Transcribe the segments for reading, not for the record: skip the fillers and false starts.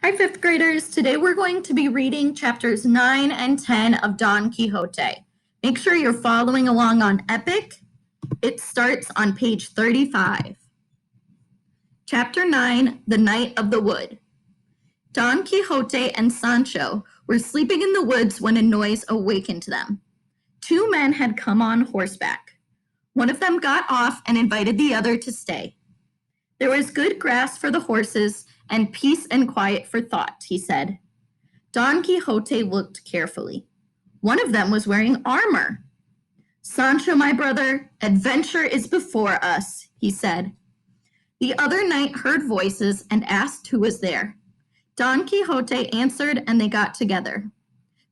Hi, fifth graders. Today we're going to be reading chapters 9 and 10 of Don Quixote. Make sure you're following along on Epic. It starts on page 35. Chapter 9, The Knight of the Wood. Don Quixote and Sancho were sleeping in the woods when a noise awakened them. Two men had come on horseback. One of them got off and invited the other to stay. There was good grass for the horses and peace and quiet for thought, he said. Don Quixote looked carefully. One of them was wearing armor. Sancho, my brother, adventure is before us, he said. The other knight heard voices and asked who was there. Don Quixote answered and they got together.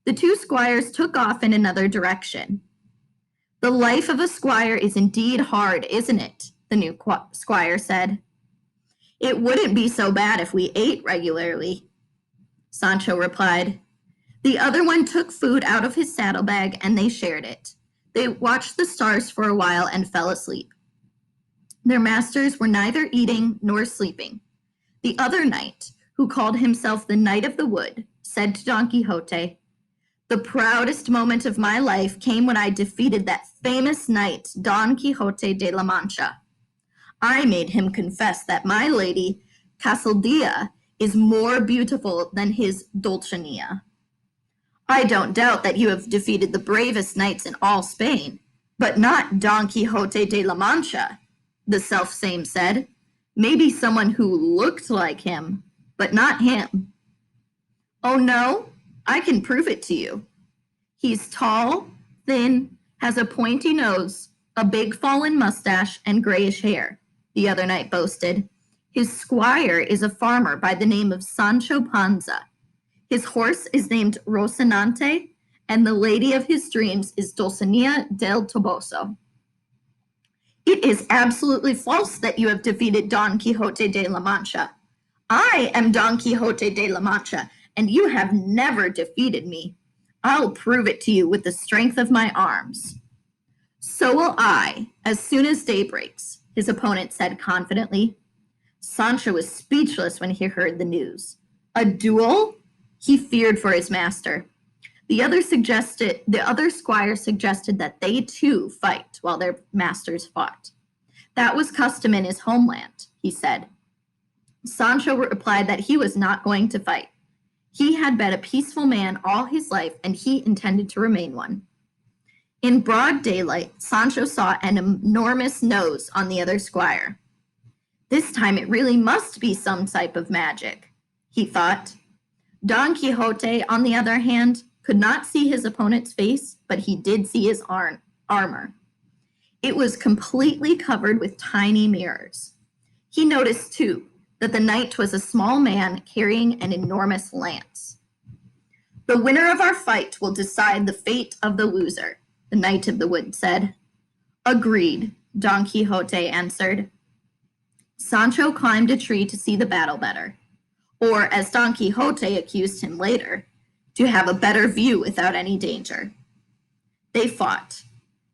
The two squires took off in another direction. The life of a squire is indeed hard, isn't it? The new squire said. It wouldn't be so bad if we ate regularly, Sancho replied. The other one took food out of his saddlebag and they shared it. They watched the stars for a while and fell asleep. Their masters were neither eating nor sleeping. The other knight, who called himself the Knight of the Wood, said to Don Quixote, The proudest moment of my life came when I defeated that famous knight, Don Quixote de la Mancha. I made him confess that my lady, Casildea, is more beautiful than his Dulcinea. I don't doubt that you have defeated the bravest knights in all Spain, but not Don Quixote de la Mancha, the selfsame said. Maybe someone who looked like him, but not him. Oh no? I can prove it to you. He's tall, thin, has a pointy nose, a big fallen mustache, and grayish hair, the other knight boasted. His squire is a farmer by the name of Sancho Panza. His horse is named Rocinante, and the lady of his dreams is Dulcinea del Toboso. It is absolutely false that you have defeated Don Quixote de la Mancha. I am Don Quixote de la Mancha, and you have never defeated me. I'll prove it to you with the strength of my arms. So will I, as soon as day breaks, his opponent said confidently. Sancho was speechless when he heard the news. A duel? He feared for his master. The other squire suggested that they too fight while their masters fought. That was custom in his homeland, he said. Sancho replied that he was not going to fight. He had been a peaceful man all his life, and he intended to remain one. In broad daylight, Sancho saw an enormous nose on the other squire. This time it really must be some type of magic, he thought. Don Quixote, on the other hand, could not see his opponent's face, but he did see his armor. It was completely covered with tiny mirrors. He noticed, too, that the knight was a small man carrying an enormous lance. The winner of our fight will decide the fate of the loser, the Knight of the Wood said. Agreed, Don Quixote answered. Sancho climbed a tree to see the battle better, or, as Don Quixote accused him later, to have a better view without any danger. They fought.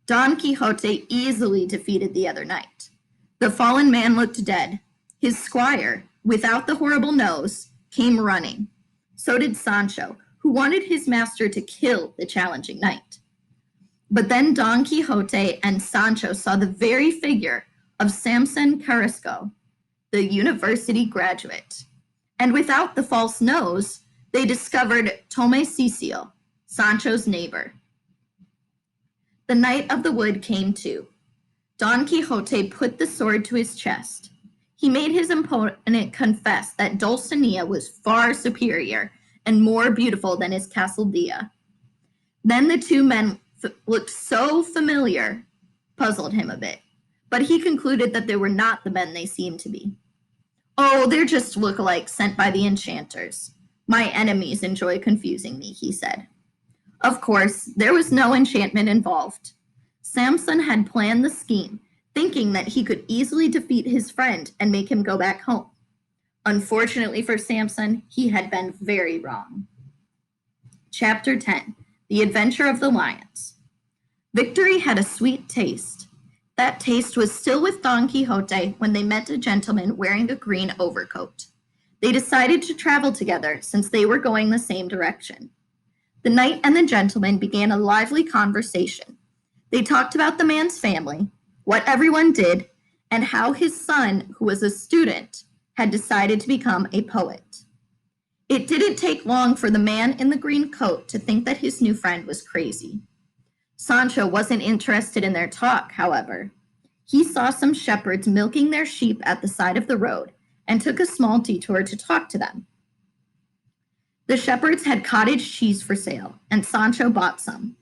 Don Quixote easily defeated the other knight. The fallen man looked dead. His squire, without the horrible nose, came running. So did Sancho, who wanted his master to kill the challenging knight. But then Don Quixote and Sancho saw the very figure of Samson Carrasco, the university graduate. And without the false nose, they discovered Tome Cecil, Sancho's neighbor. The Knight of the Wood came too. Don Quixote put the sword to his chest. He made his opponent confess that Dulcinea was far superior and more beautiful than his Casildea. Then the two men looked so familiar, puzzled him a bit, but he concluded that they were not the men they seemed to be. Oh, they're just lookalikes sent by the enchanters. My enemies enjoy confusing me, he said. Of course, there was no enchantment involved. Samson had planned the scheme, thinking that he could easily defeat his friend and make him go back home. Unfortunately for Samson, he had been very wrong. Chapter 10, The Adventure of the Lions. Victory had a sweet taste. That taste was still with Don Quixote when they met a gentleman wearing a green overcoat. They decided to travel together since they were going the same direction. The knight and the gentleman began a lively conversation. They talked about the man's family, what everyone did, and how his son, who was a student, had decided to become a poet. It didn't take long for the man in the green coat to think that his new friend was crazy. Sancho wasn't interested in their talk, however. He saw some shepherds milking their sheep at the side of the road and took a small detour to talk to them. The shepherds had cottage cheese for sale, and Sancho bought some.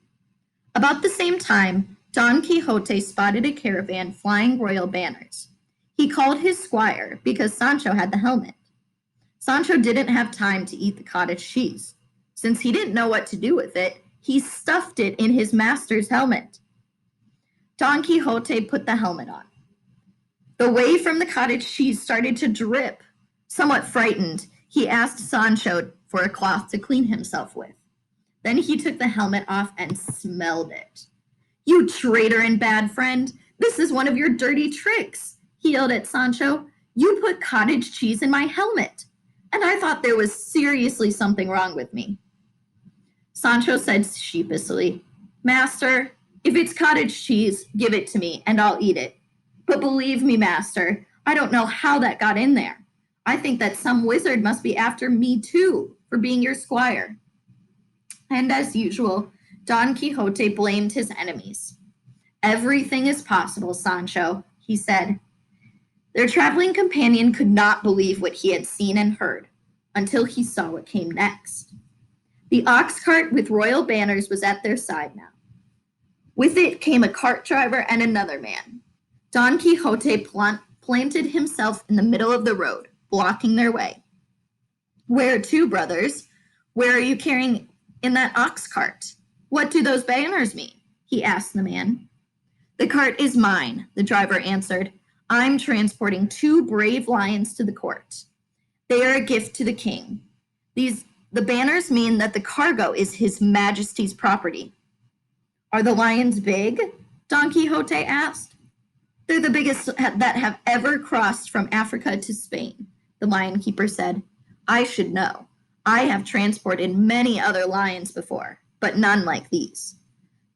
About the same time, Don Quixote spotted a caravan flying royal banners. He called his squire because Sancho had the helmet. Sancho didn't have time to eat the cottage cheese. Since he didn't know what to do with it, he stuffed it in his master's helmet. Don Quixote put the helmet on. The whey from the cottage cheese started to drip. Somewhat frightened, he asked Sancho for a cloth to clean himself with. Then he took the helmet off and smelled it. "You traitor and bad friend, this is one of your dirty tricks," he yelled at Sancho. "You put cottage cheese in my helmet, and I thought there was seriously something wrong with me." Sancho said sheepishly, "Master, if it's cottage cheese, give it to me and I'll eat it. But believe me, master, I don't know how that got in there. I think that some wizard must be after me too for being your squire." And as usual, Don Quixote blamed his enemies. "Everything is possible, Sancho," he said. Their traveling companion could not believe what he had seen and heard until he saw what came next. The ox cart with royal banners was at their side now. With it came a cart driver and another man. Don Quixote planted himself in the middle of the road, blocking their way. "Where to, brothers? Where are you carrying in that ox cart? What do those banners mean?" he asked the man. "The cart is mine," the driver answered. "I'm transporting 2 brave lions to the court. They are a gift to the king. The banners mean that the cargo is His Majesty's property." "Are the lions big?" Don Quixote asked. "They're the biggest that have ever crossed from Africa to Spain," the lion keeper said. "I should know. I have transported many other lions before, but none like these.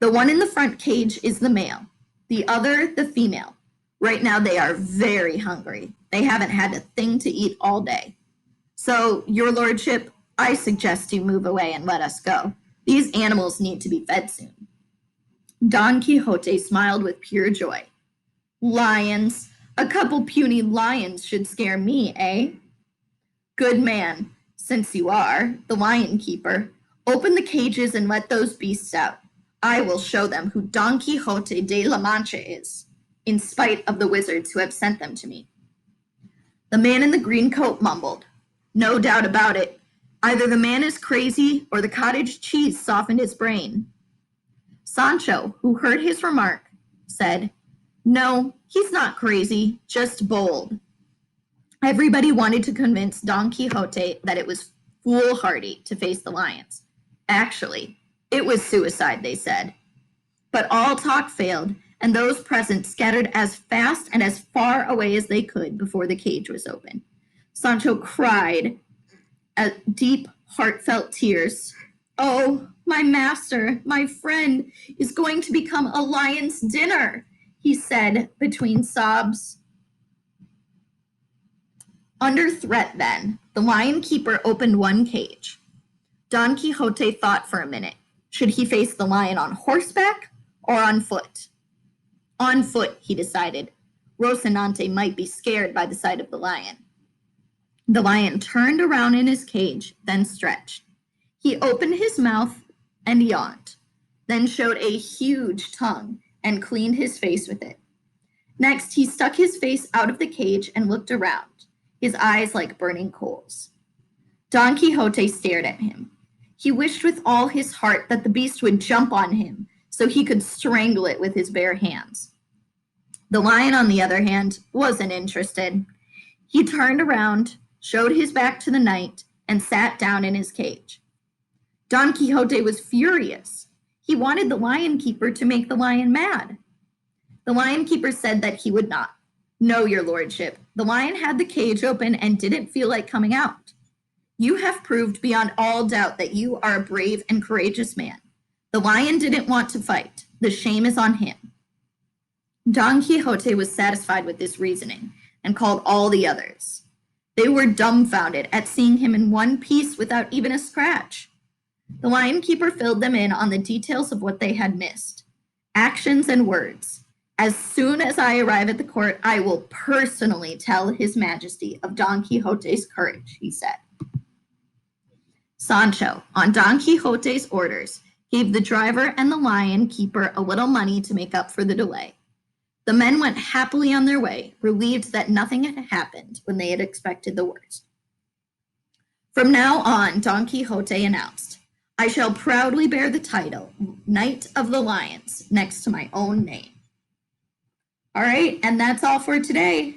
The one in the front cage is the male, the other the female. Right now they are very hungry. They haven't had a thing to eat all day. So, your lordship, I suggest you move away and let us go. These animals need to be fed soon." Don Quixote smiled with pure joy. "Lions! A couple puny lions should scare me, eh?" "Good man, since you are, the lion keeper. Open the cages and let those beasts out. I will show them who Don Quixote de la Mancha is, in spite of the wizards who have sent them to me." The man in the green coat mumbled. No doubt about it. Either the man is crazy or the cottage cheese softened his brain. Sancho, who heard his remark, said, "No, he's not crazy, just bold." Everybody wanted to convince Don Quixote that it was foolhardy to face the lions. Actually, it was suicide, they said. But all talk failed, and those present scattered as fast and as far away as they could before the cage was open. Sancho cried deep, heartfelt tears. "Oh, my master, my friend, is going to become a lion's dinner," he said between sobs. Under threat, then, the lion keeper opened one cage. Don Quixote thought for a minute. Should he face the lion on horseback or on foot? On foot, he decided. Rocinante might be scared by the sight of the lion. The lion turned around in his cage, then stretched. He opened his mouth and yawned, then showed a huge tongue and cleaned his face with it. Next, he stuck his face out of the cage and looked around, his eyes like burning coals. Don Quixote stared at him. He wished with all his heart that the beast would jump on him so he could strangle it with his bare hands. The lion, on the other hand, wasn't interested. He turned around, showed his back to the knight, and sat down in his cage. Don Quixote was furious. He wanted the lion keeper to make the lion mad. The lion keeper said that he would not. No, your lordship. The lion had the cage open and didn't feel like coming out. You have proved beyond all doubt that you are a brave and courageous man. The lion didn't want to fight. The shame is on him. Don Quixote was satisfied with this reasoning and called all the others. They were dumbfounded at seeing him in one piece without even a scratch. The lion keeper filled them in on the details of what they had missed, actions and words. As soon as I arrive at the court, I will personally tell His Majesty of Don Quixote's courage, he said. Sancho, on Don Quixote's orders, gave the driver and the lion keeper a little money to make up for the delay. The men went happily on their way, relieved that nothing had happened when they had expected the worst. From now on, Don Quixote announced, I shall proudly bear the title, Knight of the Lions, next to my own name. All right, and that's all for today.